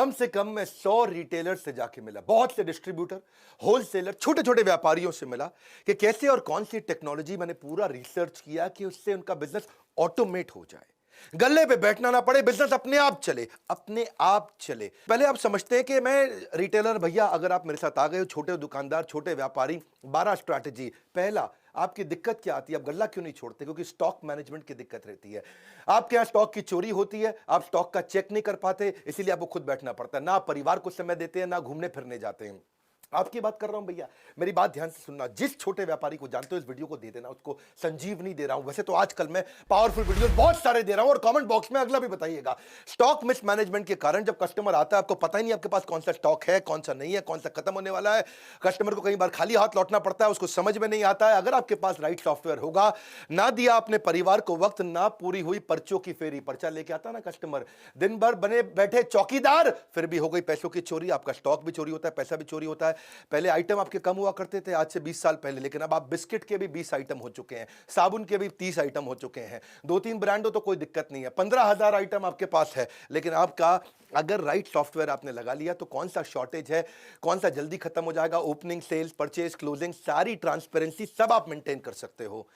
कम से कम मैं 100 रिटेलर से जाके मिला, बहुत से डिस्ट्रीब्यूटर, होलसेलर, छोटे छोटे व्यापारियों से मिला कि कैसे और कौन सी टेक्नोलॉजी, मैंने पूरा रिसर्च किया कि उससे उनका बिजनेस ऑटोमेट हो जाए, गल्ले पे बैठना ना पड़े, बिजनेस अपने आप चले, अपने आप चले। पहले आप समझते हैं कि मैं रिटेलर भैया, अगर आप मेरे साथ आ गए हो, छोटे दुकानदार, छोटे व्यापारी, 12 स्ट्रैटेजी। पहला, आपकी दिक्कत क्या आती है? आप गल्ला क्यों नहीं छोड़ते? क्योंकि स्टॉक मैनेजमेंट की दिक्कत रहती है। आपके यहां स्टॉक की चोरी होती है, आप स्टॉक का चेक नहीं कर पाते, इसीलिए आपको खुद बैठना पड़ता है। ना आप परिवार को समय देते हैं, ना घूमने फिरने जाते हैं। आपकी बात कर रहा हूं भैया, मेरी बात ध्यान से सुनना। जिस छोटे व्यापारी को जानते हो, इस वीडियो को दे देना, उसको संजीवनी दे रहा हूं। वैसे तो आजकल मैं पावरफुल वीडियो बहुत सारे दे रहा हूं, और कमेंट बॉक्स में अगला भी बताइएगा। स्टॉक मिसमैनेजमेंट के कारण जब कस्टमर आता है, आपको पता ही नहीं आपके पास कौन सा स्टॉक है, कौन सा नहीं है, कौन सा खत्म होने वाला है। कस्टमर को कई बार खाली हाथ लौटना पड़ता है, उसको समझ में नहीं आता है। अगर आपके पास राइट सॉफ्टवेयर होगा, ना दिया अपने परिवार को वक्त, ना पूरी हुई पर्चों की फेरी, पर्चा लेके आता ना कस्टमर, दिन भर बने बैठे चौकीदार, फिर भी हो गई पैसों की चोरी, आपका स्टॉक भी चोरी होता है, पैसा भी चोरी होता है। पहले आइटम आपके कम हुआ करते थे, आज से 20 साल पहले, लेकिन अब आप बिस्किट के भी 20 आइटम हो चुके हैं, साबुन के भी 30 आइटम हो चुके हैं। 2-3 ब्रांड हो तो कोई दिक्कत नहीं है, 15,000 आइटम आपके पास है। लेकिन आपका अगर राइट सॉफ्टवेयर आपने लगा लिया तो कौन सा शॉर्टेज है, कौन सा जल्दी खत्म हो जाएगा, ओपनिंग, सेल्स, परचेज, क्लोजिंग, सारी ट्रांसपेरेंसी सब आप मेंटेन कर सकते हो।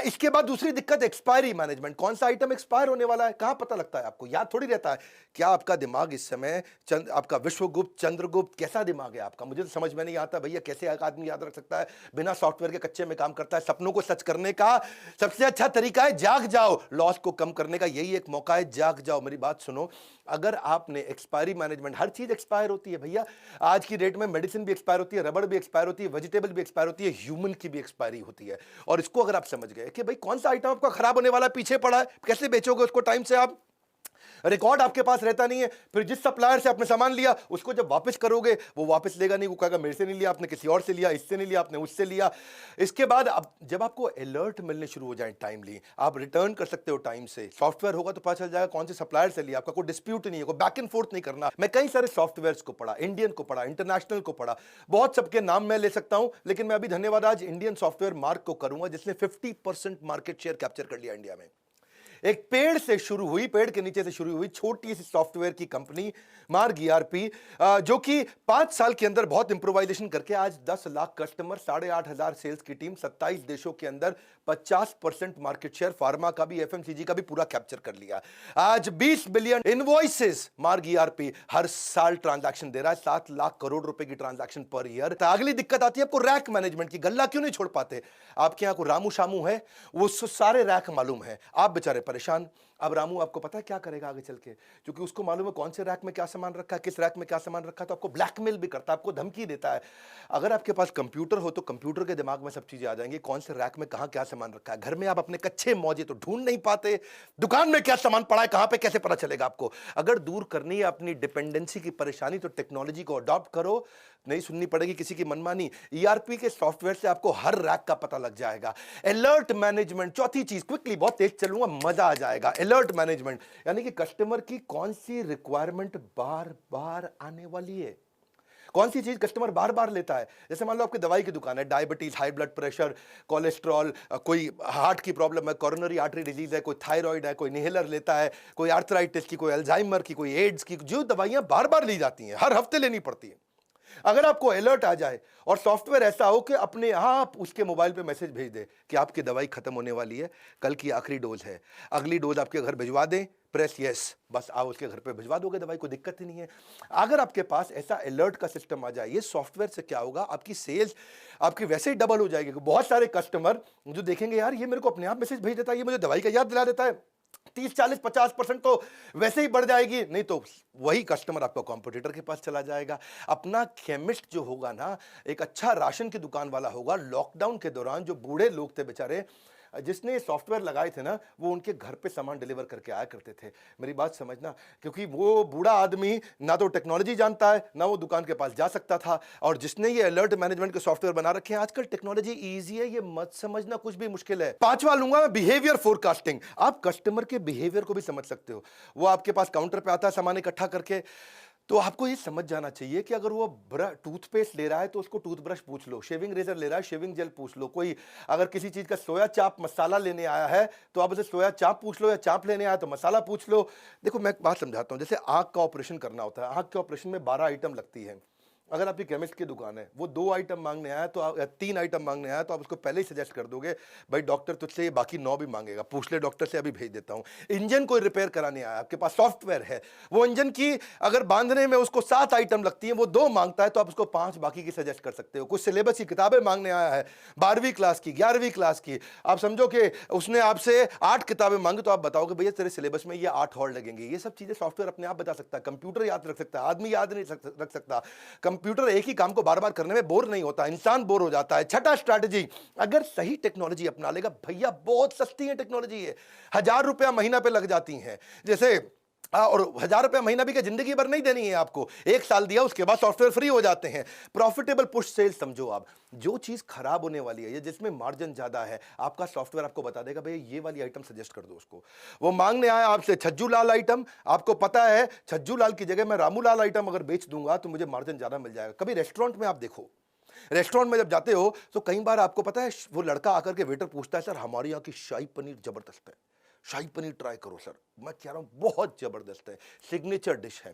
इसके बाद दूसरी दिक्कत एक्सपायरी मैनेजमेंट। कौन सा आइटम एक्सपायर होने वाला है, कहां पता लगता है आपको? याद थोड़ी रहता है। क्या आपका दिमाग इस समय आपका विश्वगुप्त, चंद्रगुप्त, कैसा दिमाग है आपका? मुझे तो समझ में नहीं आता भैया, कैसे एक आदमी याद रख सकता है बिना सॉफ्टवेयर के? कच्चे में काम करता है। सपनों को सच करने का सबसे अच्छा तरीका है जाग जाओ। लॉस को कम करने का यही एक मौका है, जाग जाओ। मेरी बात सुनो, अगर आपने एक्सपायरी मैनेजमेंट, हर चीज एक्सपायर होती है भैया, आज की डेट में मेडिसिन भी एक्सपायर होती है, रबड़ भी एक्सपायर होती है, वेजिटेबल भी एक्सपायर होती है, ह्यूमन की भी एक्सपायरी होती है। और इसको अगर आप समझ गए कि भाई कौन सा आइटम आपका खराब होने वाला है, पीछे पड़ा है, कैसे बेचोगे उसको टाइम से? आप रिकॉर्ड आपके पास रहता नहीं है, फिर जिस सप्लायर से आपने सामान लिया उसको जब वापस करोगे, वो वापस लेगा नहीं, वो कहेगा मेरे से नहीं लिया आपने, किसी और से लिया, इससे नहीं लिया आपने, उससे लिया। इसके बाद अब जब आपको अलर्ट मिलने शुरू हो जाए टाइमली, आप रिटर्न कर सकते हो टाइम से। सॉफ्टवेयर होगा तो पता चल जाएगा कौन से सप्लायर से लिया, आपका कोई डिस्प्यूट नहीं है, कोई बैक एंड फोर्थ नहीं करना। मैं कई सारे सॉफ्टवेयर को पढ़ा, इंडियन को पढ़ा, इंटरनेशनल को पढ़ा, बहुत सबके नाम मैं ले सकता हूं, लेकिन मैं अभी धन्यवाद आज इंडियन सॉफ्टवेयर मार्क को करूंगा, जिसने 50% मार्केट शेयर कैप्चर कर लिया इंडिया में। एक पेड़ से शुरू हुई, पेड़ के नीचे से शुरू हुई छोटी सी सॉफ्टवेयर की कंपनी मार्ग ईआरपी, जो कि 5 साल के अंदर बहुत इंप्रोवाइजेशन करके आज 10 लाख कस्टमर, 8,500 सेल्स की टीम, 27 देशों के अंदर 50% मार्केट शेयर, फार्मा का भी, एफएमसीजी का भी पूरा कैप्चर कर लिया। आज 20 बिलियन इनवॉइसेस मार्ग ईआरपी हर साल ट्रांजैक्शन दे रहा है, 7 लाख करोड़ रुपए की ट्रांजैक्शन पर ईयर। तो अगली दिक्कत आती है आपको रैक मैनेजमेंट की। गल्ला क्यों नहीं छोड़ पाते? आपके यहां को रामू शामू है, वो सारे रैक मालूम है, आप बेचारे परेशान। अब रामू आपको पता है क्या करेगा आगे चल के? क्योंकि उसको मालूम है कौन से रैक में क्या सामान रखा है, किस रैक में क्या सामान रखा है, तो आपको ब्लैकमेल भी करता है, आपको धमकी देता है। अगर आपके पास कंप्यूटर हो तो कंप्यूटर के दिमाग में सब चीजें आ जाएंगी, कौन से रैक में कहां क्या सामान रखा है। घर में आप अपने कच्चे मौजे तो ढूंढ नहीं पाते, दुकान में क्या सामान पड़ा है, कहां पे कैसे पता चलेगा आपको? अगर दूर करनी है अपनी डिपेंडेंसी की परेशानी, तो टेक्नोलॉजी को अडॉप्ट करो, नहीं सुननी पड़ेगी किसी की मनमानी। ईआरपी के सॉफ्टवेयर से आपको हर रैक का पता लग जाएगा। अलर्ट मैनेजमेंट, चौथी चीज, क्विकली, बहुत तेज चलूंगा, मजा आ जाएगा। अलर्ट मैनेजमेंट यानी कि कस्टमर की कौन सी रिक्वायरमेंट बार बार आने वाली है, कौन सी चीज कस्टमर बार बार लेता है। जैसे मान लो आपकी दवाई की दुकान है, diabetes, high blood pressure, cholesterol, कोई हार्ट की प्रॉब्लम है, कोरोनरी आर्टरी डिजीज है, कोई थायराइड है, कोई इनहेलर लेता है, कोई आर्थराइटिस की, कोई अल्जाइमर की, कोई एड्स की, जो दवाइयां बार बार ली जाती हैं, हर हफ्ते लेनी पड़ती है। अगर आपको अलर्ट आ जाए और सॉफ्टवेयर ऐसा हो कि अपने आप उसके मोबाइल पे मैसेज भेज दे कि आपकी दवाई खत्म होने वाली है, कल की आखिरी डोज है, अगली डोज आपके घर भिजवा दें, प्रेस यस, बस आप उसके घर पे भिजवा दोगे दवाई, को दिक्कत ही नहीं है। अगर आपके पास ऐसा अलर्ट का सिस्टम आ जाए, ये सॉफ्टवेयर से क्या होगा, आपकी सेल्स आपकी वैसे ही डबल हो जाएगी। बहुत सारे कस्टमर जो देखेंगे यार ये मेरे को अपने आप मैसेज भेज देता है, ये मुझे दवाई का याद दिला देता है, 30, 40, 50% तो वैसे ही बढ़ जाएगी। नहीं तो वही कस्टमर आपका कॉम्पिटिटर के पास चला जाएगा। अपना केमिस्ट जो होगा ना, एक अच्छा राशन की दुकान वाला होगा, लॉकडाउन के दौरान जो बूढ़े लोग थे बेचारे, जिसने सॉफ्टवेयर लगाए थे ना, वो उनके घर पे सामान डिलीवर करके आया करते थे। मेरी बात समझना, क्योंकि वो बूढ़ा आदमी ना तो टेक्नोलॉजी जानता है, ना वो दुकान के पास जा सकता था। और जिसने ये अलर्ट मैनेजमेंट के सॉफ्टवेयर बना रखे हैं, आजकल टेक्नोलॉजी इजी है, ये मत समझना कुछ भी मुश्किल है। पांचवा लूंगा मैं, बिहेवियर फोरकास्टिंग। आप कस्टमर के बिहेवियर को भी समझ सकते हो। वो आपके पास काउंटर पे आता है सामान इकट्ठा करके, तो आपको ये समझ जाना चाहिए कि अगर वो टूथपेस्ट ले रहा है तो उसको टूथब्रश पूछ लो, शेविंग रेजर ले रहा है शेविंग जेल पूछ लो, कोई अगर किसी चीज का सोया चाप मसाला लेने आया है तो आप उसे सोया चाप पूछ लो, या चाप लेने आया तो मसाला पूछ लो। देखो मैं एक बात समझाता हूँ, जैसे आंख का ऑपरेशन करना होता है, आंख के ऑपरेशन में 12 आइटम लगती है। अगर आपकी केमिस्ट की दुकान है, वो 2 आइटम मांगने आया तो या 3 आइटम मांगने आया तो आप उसको पहले ही सजेस्ट कर दोगे, भाई डॉक्टर तुझसे ये बाकी 9 भी मांगेगा, पूछ ले डॉक्टर से, अभी भेज देता हूं। इंजन कोई रिपेयर कराने आया, आपके पास सॉफ्टवेयर है, वो इंजन की अगर बांधने में उसको 7 आइटम लगती है, वो 2 मांगता है तो आप उसको 5 बाकी की सजेस्ट कर सकते हो। कुछ सिलेबस की किताबें मांगने आया है, 12वीं क्लास की, 11वीं क्लास की, आप समझो कि उसने आपसे 8 किताबें मांगी तो आप बताओगे भैया तेरे सिलेबस में ये 8 और लगेंगे। ये सब चीजें सॉफ्टवेयर अपने आप बता सकता है, कंप्यूटर याद रख सकता है, आदमी याद नहीं रख सकता। कंप्यूटर एक ही काम को बार बार करने में बोर नहीं होता, इंसान बोर हो जाता है। छठा स्ट्रैटेजी, अगर सही टेक्नोलॉजी अपना लेगा, भैया बहुत सस्ती है टेक्नोलॉजी है, 1000 रुपया महीना पे लग जाती है। जैसे और 1000 रुपया महीना भी क्या जिंदगी भर नहीं देनी है आपको, 1 साल दिया उसके बाद सॉफ्टवेयर फ्री हो जाते हैं। प्रॉफिटेबल पुश सेल्स समझो आप, जो चीज खराब होने वाली है या जिसमें मार्जिन ज्यादा है, आपका सॉफ्टवेयर आपको बता देगा भाई ये वाली आइटम सजेस्ट कर दो उसको। वो मांगने आया आपसे छज्जू लाल आइटम, आपको पता है छज्जू लाल की जगह मैं रामू लाल आइटम अगर बेच दूंगा तो मुझे मार्जिन ज्यादा मिल जाएगा। कभी रेस्टोरेंट में आप देखो, रेस्टोरेंट में जब जाते हो तो कई बार आपको पता है वो लड़का आकर के वेटर पूछता है सर हमारे यहाँ की शाही पनीर जबरदस्त है, शाही पनीर ट्राई करो सर। मैं कह रहा हूँ बहुत जबरदस्त है, सिग्नेचर डिश है।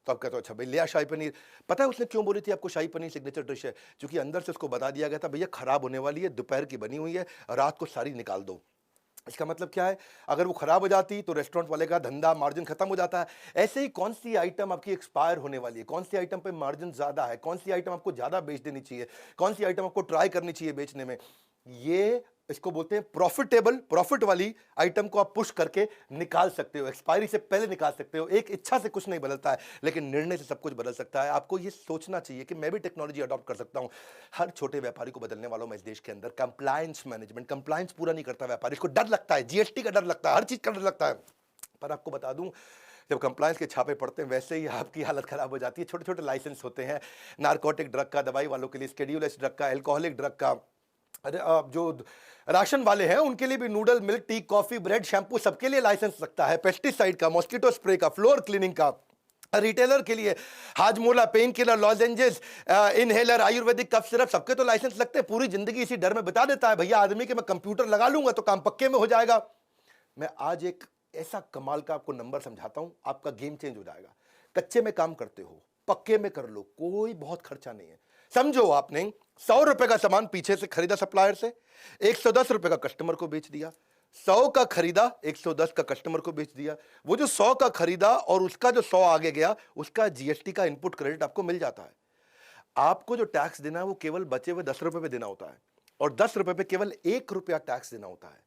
तो आप कहते हो अच्छा भाई लिया शाही पनीर। पता है उसने क्यों बोली थी आपको शाही पनीर सिग्नेचर डिश है? क्योंकि अंदर से उसको बता दिया गया था भैया खराब होने वाली है, दोपहर की बनी हुई है, रात को सारी निकाल दो। इसका मतलब क्या है, अगर वो खराब हो जाती तो रेस्टोरेंट वाले का धंधा मार्जिन खत्म हो जाता है। ऐसे ही कौन सी आइटम आपकी एक्सपायर होने वाली है, कौन सी आइटम पे मार्जिन ज्यादा है, कौन सी आइटम आपको ज्यादा बेच देनी चाहिए, कौन सी आइटम आपको ट्राई करनी चाहिए बेचने में, ये इसको बोलते हैं प्रॉफिटेबल। प्रॉफिट वाली आइटम को आप पुश करके निकाल सकते हो, एक्सपायरी से पहले निकाल सकते हो। एक इच्छा से कुछ नहीं बदलता है, लेकिन निर्णय से सब कुछ बदल सकता है। आपको ये सोचना चाहिए कि मैं भी टेक्नोलॉजी अडॉप्ट कर सकता हूं। हर छोटे व्यापारी को बदलने वालों में इस देश के अंदर कंप्लायंस मैनेजमेंट, कंप्लायंस पूरा नहीं करता व्यापारी, इसको डर लगता है, जीएसटी का डर लगता है, हर चीज का डर लगता है। पर आपको बता दूं, जब कंप्लायंस के छापे पड़ते हैं वैसे ही आपकी हालत खराब हो जाती है। छोटे छोटे लाइसेंस होते हैं, नारकोटिक ड्रग का, दवाई वालों के लिए स्केड्यूल एस ड्रग का, एल्कोहलिक ड्रग का, अरे जो राशन वाले हैं उनके लिए भी noodle, milk, tea, coffee, bread, shampoo सबके लिए लाइसेंस लगता है, पेस्टिसाइड का, मॉस्किटो स्प्रे का, फ्लोर क्लीनिंग का। रिटेलर के लिए Hajmola, pain killer, lozenges, inhaler, Ayurvedic cough syrup, सबके तो लाइसेंस लगते हैं। पूरी जिंदगी इसी डर में बिता देता है भैया आदमी कि मैं कंप्यूटर लगा लूंगा तो काम पक्के में हो जाएगा। मैं आज एक ऐसा कमाल का आपको नंबर समझाता हूं, आपका गेम चेंज हो जाएगा। कच्चे में काम करते हो, पक्के में कर लो, कोई बहुत खर्चा नहीं है। समझो आपने 100 रुपए का सामान पीछे से खरीदा सप्लायर से, 110 रुपए का कस्टमर को बेच दिया, 100 का खरीदा 110 का कस्टमर को बेच दिया। वो जो 100 का खरीदा और उसका जो 100 आगे गया, उसका जीएसटी का इनपुट क्रेडिट आपको मिल जाता है। आपको जो टैक्स देना है वो केवल बचे हुए 10 रुपए पे देना होता है, और 10 रुपए पे केवल 1 रुपया टैक्स देना होता है।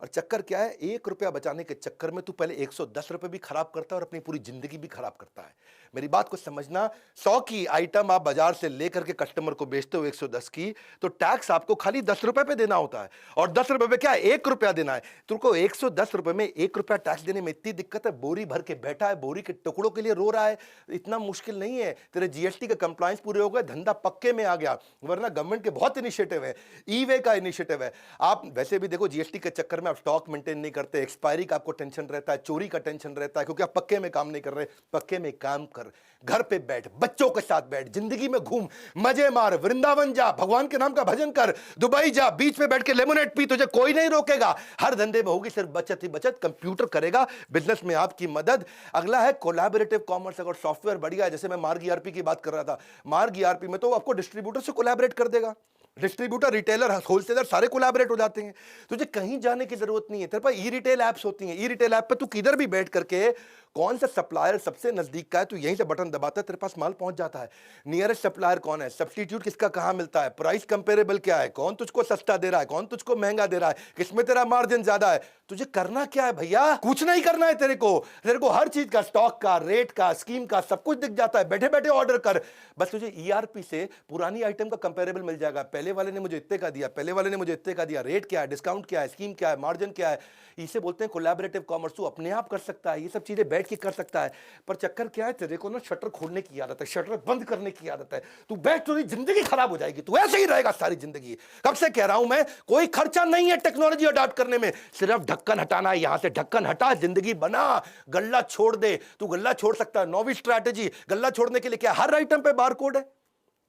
और चक्कर क्या है, 1 रुपया बचाने के चक्कर में तू पहले 110 रुपए भी खराब करता है और अपनी पूरी जिंदगी भी खराब करता है। मेरी बात को समझना, 100 की आइटम आप बाजार से लेकर के कस्टमर को बेचते हो 110 की, तो टैक्स आपको खाली 10 रुपए पे देना होता है। और 10 रुपए पे क्या 1 रुपया देना है। तुमको 110 रुपए में 1 रुपया टैक्स देने में इतनी दिक्कत है, बोरी भर के बैठा है, बोरी के टुकड़ों के लिए रो रहा है। इतना मुश्किल नहीं है, तेरे जीएसटी के कंप्लायंस पूरे हो गए, धंधा पक्के में आ गया। वरना गवर्नमेंट के बहुत इनिशिएटिव है, ई वे का इनिशिएटिव है। आप वैसे भी देखो जीएसटी के चक्कर में आप स्टॉक मेंटेन नहीं करते, एक्सपायरी का आपको टेंशन रहता है, चोरी का टेंशन रहता है, क्योंकि आप पक्के में काम नहीं कर रहे। पक्के में काम कर, घर पे बैठ, बच्चों के साथ बैठ, जिंदगी में घूम, मजे मार, वृंदावन जा, भगवान के नाम का भजन कर, दुबई जा, बीच पे बैठ के लेमोनेड पी, तुझे कोई नहीं रोकेगा। हर धंधे में होगी सिर्फ बचत ही बचत, कंप्यूटर करेगा बिजनेस में आपकी मदद। अगला है कोलैबोरेटिव कॉमर्स। अगर सॉफ्टवेयर बढ़िया है, जैसे मैं मार्ग ईआरपी की बात कर रहा था, मार्ग ईआरपी में तो आपको डिस्ट्रीब्यूटर से कोलैबोरेट कर देगा। डिस्ट्रीब्यूटर, रिटेलर, होलसेलर सारे कोलैबोरेट हो जाते हैं। तुझे कहीं जाने की जरूरत नहीं है, तेरे पास ई रिटेल ऐप्स होती हैं। ई रिटेल ऐप पे तू किधर भी बैठ करके कौन सा सप्लायर सबसे नजदीक का है, तू यहीं से बटन दबाता है, तेरे पास माल पहुंच जाता है। नियरेस्ट सप्लायर कौन है, सब्स्टिट्यूट किसका कहां मिलता है, प्राइस कंपेरेबल क्या है, कौन तुझको सस्ता दे रहा है, कौन तुझको महंगा दे रहा है, किसमें तेरा मार्जिन ज्यादा है। तुझे करना क्या है भैया, कुछ नहीं करना है। तेरे को हर चीज का, स्टॉक का, रेट का, स्कीम का सब कुछ दिख जाता है। बैठे बैठे ऑर्डर कर, बस तुझे ईआरपी से पुरानी आइटम का कंपेरेबल मिल जाएगा। पहले पहले वाले ने मुझे इतने का दिया, पहले वाले ने मुझे इतने का दिया, रेट क्या है, डिस्काउंट क्या है, स्कीम क्या है, मार्जिन क्या है, इसे बोलते हैं कोलैबोरेटिव कॉमर्स। तू अपने आप कर सकता है, ये सब चीजें बैठ के कर सकता है। पर चक्कर क्या है, तेरे को ना शटर खोलने की आदत है, शटर बंद करने की आदत है। तू बैठ, तो जिंदगी खराब हो जाएगी, तू ऐसे ही रहेगा सारी जिंदगी। कब से कह रहा हूं मैं, कोई खर्चा नहीं है टेक्नोलॉजी अडॉप्ट करने में, सिर्फ ढक्कन हटाना है। यहां से ढक्कन हटा, जिंदगी बना, गल्ला छोड़ दे। तू गल्ला छोड़ सकता है, नौवीं स्ट्रैटेजी। गल्ला छोड़ने के लिए क्या, हर आइटम पे बारकोड है,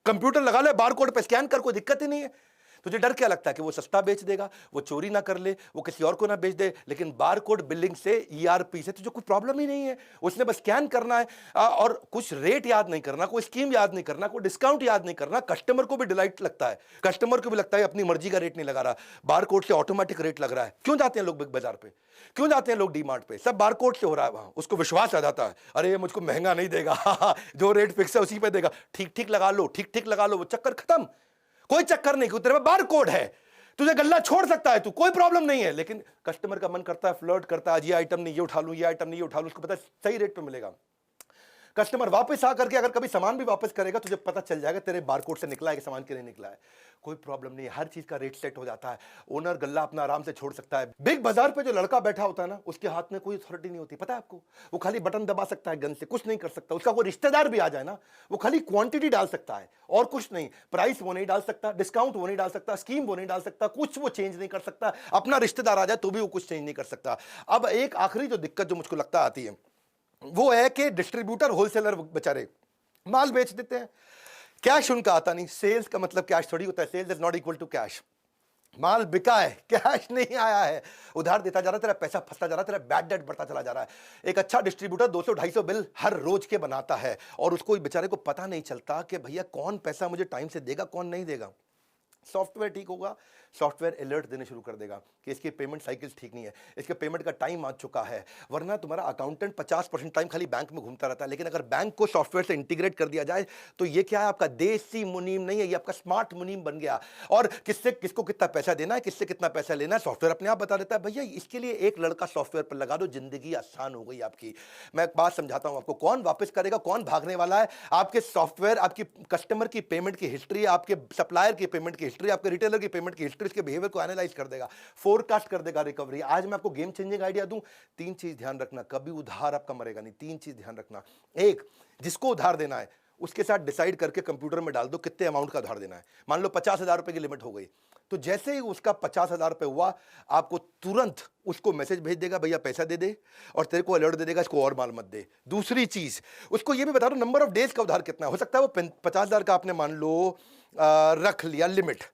कंप्यूटर लगा ले, बारकोड पे स्कैन कर, कोई दिक्कत ही नहीं है। तुझे डर क्या लगता है कि वो सस्ता बेच देगा, वो चोरी ना कर ले, वो किसी और को ना बेच दे। लेकिन बारकोड बिलिंग से, ईआरपी से तुझे कोई प्रॉब्लम ही नहीं है। उसने बस स्कैन करना है और कुछ रेट याद नहीं करना, कोई स्कीम याद नहीं करना, कोई डिस्काउंट याद नहीं करना। कस्टमर को भी डिलाइट लगता है, कस्टमर को भी लगता है अपनी मर्जी का रेट नहीं लगा रहा, बारकोड से ऑटोमेटिक रेट लग रहा है। क्यों जाते हैं लोग बिग बाजार पे, क्यों जाते हैं लोग डीमार्ट पे, सब बारकोड से हो रहा है वहां। उसको विश्वास आ जाता है, अरे ये मुझको महंगा नहीं देगा, जो रेट फिक्स है उसी पे देगा, ठीक ठीक लगा लो, ठीक ठीक लगा लो, वो चक्कर खत्म। कोई चक्कर नहीं, तेरे में बारकोड है, तुझे गल्ला छोड़ सकता है तू, कोई प्रॉब्लम नहीं है। लेकिन कस्टमर का मन करता है, फ्लर्ट करता है, ये आइटम नहीं ये उठा लूं, ये आइटम नहीं ये उठा लूं, उसको पता है सही रेट पे मिलेगा। कस्टमर वापस आकर के अगर कभी सामान भी वापस करेगा, तुझे पता चल जाएगा तेरे बारकोड से निकला है कि सामान के नहीं निकला है। कोई प्रॉब्लम नहीं है, हर चीज का रेट सेट हो जाता है। ओनर गल्ला अपना आराम से छोड़ सकता है। बिग बाजार पे जो लड़का बैठा होता है ना, उसके हाथ में कोई अथॉरिटी नहीं होती, पता है आपको। वो खाली बटन दबा सकता है गन से, कुछ नहीं कर सकता। उसका कोई रिश्तेदार भी आ जाए ना, वो खाली क्वांटिटी डाल सकता है और कुछ नहीं। प्राइस वो नहीं डाल सकता, डिस्काउंट वो नहीं डाल सकता, स्कीम वो नहीं डाल सकता, कुछ वो चेंज नहीं कर सकता। अपना रिश्तेदार आ जाए तो भी वो कुछ चेंज नहीं कर सकता। अब एक आखिरी जो दिक्कत जो मुझको लगता आती है, वो है कि डिस्ट्रीब्यूटर होलसेलर बेचारे माल बेच देते हैं, कैश उनका आता नहीं। सेल्स का मतलब कैश थोड़ी होता है, sales is not equal to cash. माल बिका है, कैश नहीं आया है, उधार देता जा रहा है, तेरा पैसा फंसता जा रहा है, तेरा बैड डेट बढ़ता चला जा रहा है। एक अच्छा डिस्ट्रीब्यूटर 200-250 बिल हर रोज के बनाता है और उसको बेचारे को पता नहीं चलता कि भैया कौन पैसा मुझे टाइम से देगा, कौन नहीं देगा। सॉफ्टवेयर ठीक होगा, सॉफ्टवेयर अलर्ट देने शुरू कर देगा कि इसकी पेमेंट साइकिल ठीक नहीं है, इसके पेमेंट का टाइम आ चुका है। वरना तुम्हारा अकाउंटेंट 50% टाइम खाली बैंक में घूमता रहता है। लेकिन अगर बैंक को सॉफ्टवेयर से इंटीग्रेट कर दिया जाए तो ये क्या है, आपका देसी मुनीम नहीं है, ये आपका स्मार्ट मुनीम बन गया। और किससे किसको कितना पैसा देना है, किससे कितना पैसा लेना है, सॉफ्टवेयर अपने आप बता देता है। भैया इसके लिए एक लड़का सॉफ्टवेयर पर लगा दो, जिंदगी आसान हो गई आपकी। मैं एक बात समझाता हूं आपको, कौन वापस करेगा, कौन भागने वाला है। आपके सॉफ्टवेयर आपकी कस्टमर की पेमेंट की हिस्ट्री, आपके सप्लायर की पेमेंट की हिस्ट्री, आपके रिटेलर की पेमेंट की हिस्ट्री, इसके बिहेवियर को एनालाइज कर देगा, फोरकास्ट कर देगा रिकवरी। आज मैं आपको गेम चेंजिंग आइडिया दूं, 3 चीज ध्यान रखना, कभी उधार आपका मरेगा नहीं। 3 चीज ध्यान रखना। एक, जिसको उधार देना है उसके साथ डिसाइड करके कंप्यूटर में डाल दो कितने अमाउंट का उधार देना है। मान लो 50,000 रुपए की लिमिट हो गई, तो जैसे ही उसका 50,000 रुपए हुआ, आपको तुरंत उसको मैसेज भेज देगा, भैया पैसा दे दे, और तेरे को अलर्ट दे देगा इसको और माल मत दे। दूसरी चीज, उसको ये भी बता दो नंबर ऑफ डेज का उधार कितना हो सकता है। वो 50,000 का आपने मान लो रख लिया लिमिट,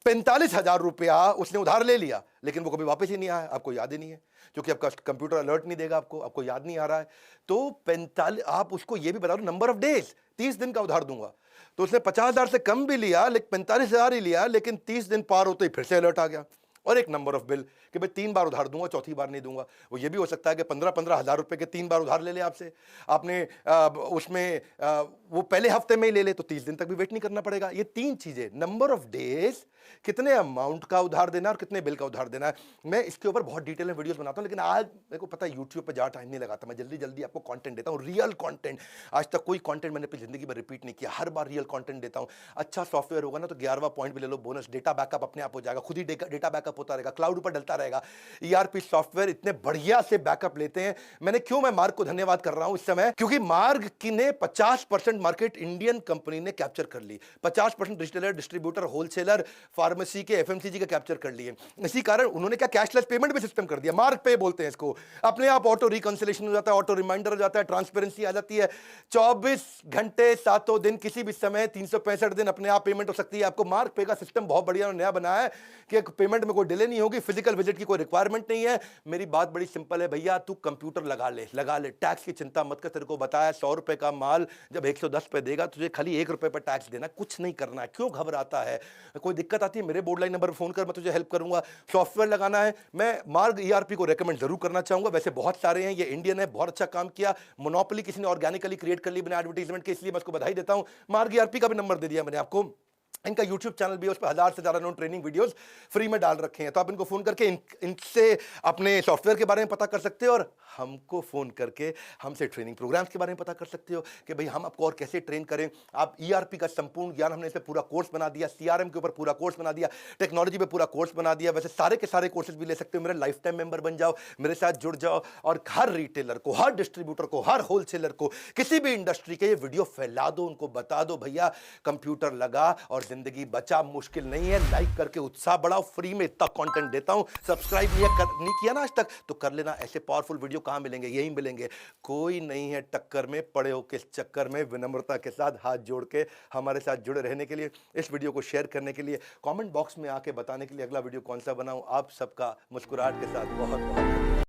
45,000 रुपया उसने उधार ले लिया, लेकिन वो कभी वापस ही नहीं आया, आपको याद ही नहीं है, क्योंकि आपका कंप्यूटर अलर्ट नहीं देगा आपको, आपको याद नहीं आ रहा है। तो 45, आप उसको ये भी बता दो नंबर ऑफ डेज, 30 दिन का उधार दूंगा। तो उसने 50,000 से कम भी लिया, लेकिन 45,000 ही लिया, लेकिन 30 दिन पार होते ही फिर से अलर्ट आ गया। और एक नंबर ऑफ बिल कि भाई 3 बार उधार दूंगा, चौथी बार नहीं दूंगा। वो ये भी हो सकता है कि 15-15 हजार रुपए के 3 बार उधार ले ले आपसे, आपने उसमें वो पहले हफ्ते में ही ले ले, तो 30 दिन तक भी वेट नहीं करना पड़ेगा। ये 3 चीजें, नंबर ऑफ डेज, कितने अमाउंट का उधार देना और कितने बिल का उधार देना है। मैं इसके ऊपर बहुत डिटेल में वीडियोस बनाता हूं, लेकिन आज मेरे को पता है यूट्यूब पे ज्यादा टाइम नहीं लगाता, मैं जल्दी जल्दी आपको कंटेंट देता हूं, रियल कंटेंट। आज तक कोई कंटेंट मैंने अपनी जिंदगी में रिपीट नहीं किया, हर बार रियल कंटेंट देता हूं। अच्छा सॉफ्टवेयर होगा ना तो 11वां पॉइंट भी ले लो, बोनस, डेटा बैकअप अपने आप हो जाएगा, खुद ही डेटा बैकअप होता रहेगा, क्लाउड पर डलता रहेगा। ईआरपी सॉफ्टवेयर इतने बढ़िया से बैकअप लेते हैं। क्यों मैं मार्ग को धन्यवाद कर रहा हूं इस समय, क्योंकि मार्ग की ने 50% मार्केट इंडियन कंपनी ने कैप्चर कर ली, 50% रिटेलर, डिस्ट्रीब्यूटर, होलसेलर, फार्मेसी के, एफएमसीजी के कैप्चर कर लिए। इसी कारण उन्होंने क्या कैशलेस पेमेंट भी सिस्टम कर दिया, मार्ग पे बोलते हैं इसको। अपने आप ऑटो रिकंसिलेशन हो जाता है, ऑटो रिमाइंडर हो जाता है, ट्रांसपेरेंसी आ जाती है। 24 घंटे 7 दिन किसी भी समय 365 दिन अपने आप पेमेंट हो सकती है। आपको मार्ग पे का सिस्टम बहुत बढ़िया नया बनाया है कि पेमेंट में कोई डिले नहीं होगी, फिजिकल विजिट की कोई रिक्वायरमेंट नहीं है। मेरी बात बड़ी सिंपल है भैया, तू कंप्यूटर लगा ले, टैक्स की चिंता मत कर। तेरे को बताया 100 रुपए का माल जब 110 पे देगा, तुझे खाली 1 रुपए पर टैक्स देना, कुछ नहीं करना है। क्यों घबराता है, कोई दिक्कत आती है मेरे बोर्ड लाइन नंबर पर फोन कर, मैं तुझे हेल्प करूंगा। सॉफ्टवेयर लगाना है, मैं मार्ग ईआरपी को रेकमेंड जरूर करना चाहूंगा। वैसे बहुत सारे हैं, ये इंडियन है, बहुत अच्छा काम किया, मोनोपोली किसी ने ऑर्गेनिकली क्रिएट कर ली बिना एडवर्टाइजमेंट के, इसलिए मैं उसको बधाई देता हूं। मार्ग ईआरपी का भी नंबर दे दिया मैंने आपको, इनका YouTube चैनल भी है, उस पर 1000 से ज़्यादा नॉन ट्रेनिंग वीडियोस फ्री में डाल रखे हैं, तो आप इनको फोन करके इनसे अपने सॉफ्टवेयर के बारे में पता कर सकते हैं और हमको फ़ोन करके हमसे ट्रेनिंग प्रोग्राम्स के बारे में पता कर सकते हो कि भाई हम आपको और कैसे ट्रेन करें। आप ईआरपी का संपूर्ण ज्ञान हमने इस पे पूरा कोर्स बना दिया, सीआरएम के ऊपर पूरा कोर्स बना दिया, टेक्नोलॉजी पे पूरा कोर्स बना दिया। वैसे सारे के सारे कोर्सेज भी ले सकते हो। मेरा लाइफ टाइम मेंबर बन जाओ, मेरे साथ जुड़ जाओ और हर रिटेलर को, हर डिस्ट्रीब्यूटर को, हर होलसेलर को, किसी भी इंडस्ट्री के ये वीडियो फैला दो, उनको बता दो भैया कंप्यूटर लगा और जिंदगी बचा, मुश्किल नहीं है। लाइक करके उत्साह बढ़ाओ, फ्री में इतना कंटेंट देता हूं। सब्सक्राइब नहीं किया ना आज तक तो कर लेना। ऐसे पावरफुल वीडियो कहां मिलेंगे? यही मिलेंगे। कोई नहीं है टक्कर में, पड़े हो किस चक्कर में। विनम्रता के साथ हाथ जोड़ के हमारे साथ जुड़े रहने के लिए, इस वीडियो को शेयर करने के लिए, कमेंट बॉक्स में आके बताने के लिए अगला वीडियो कौन सा बनाऊं। आप सबका मुस्कुराहट के साथ बहुत बहुत